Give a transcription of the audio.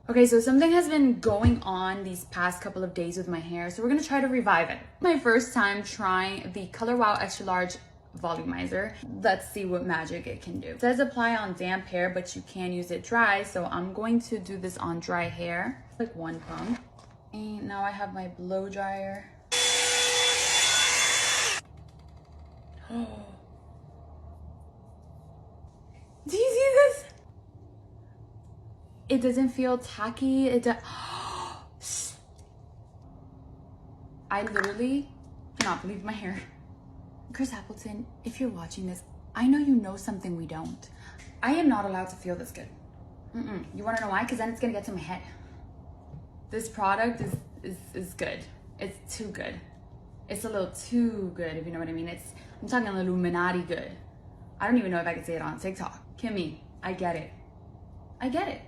Okay, so something has been going on these past couple of days with my hair, so we're gonna try to revive it. My first time trying the Color Wow Extra Large Volumizer. Let's see what magic it can do. It says apply on damp hair, but you can use it dry, so I'm going to do this on dry hair. Like one pump. And now I have my blow dryer. Do you see this? It doesn't feel tacky. I literally cannot believe my hair. Chris Appleton, if you're watching this, I know you know something we don't. I am not allowed to feel this good. You wanna know why? Because then it's gonna get to my head. This product is good. It's too good. It's a little too good, if you know what I mean. I'm talking Illuminati good. I don't even know if I can say it on TikTok. Kimmy, I get it. I get it.